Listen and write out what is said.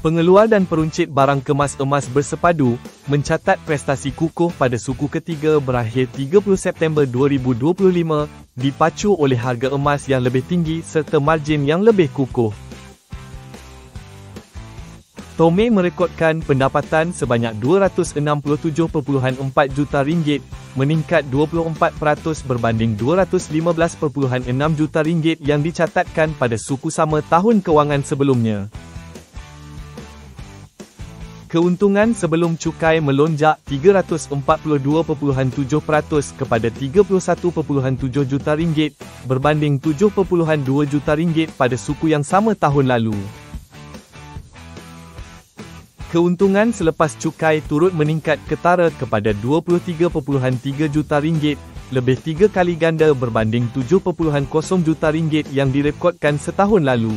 Pengeluar dan peruncit barang kemas emas bersepadu mencatat prestasi kukuh pada suku ketiga berakhir 30 September 2025, dipacu oleh harga emas yang lebih tinggi serta margin yang lebih kukuh. Tomei merekodkan pendapatan sebanyak RM267.4 juta, meningkat 24% berbanding RM215.6 juta yang dicatatkan pada suku sama tahun kewangan sebelumnya. Keuntungan sebelum cukai melonjak 342.7% kepada RM31.7 juta berbanding RM7.2 juta pada suku yang sama tahun lalu. Keuntungan selepas cukai turut meningkat ketara kepada RM23.3 juta, lebih 3 kali ganda berbanding RM7.0 juta yang direkodkan setahun lalu.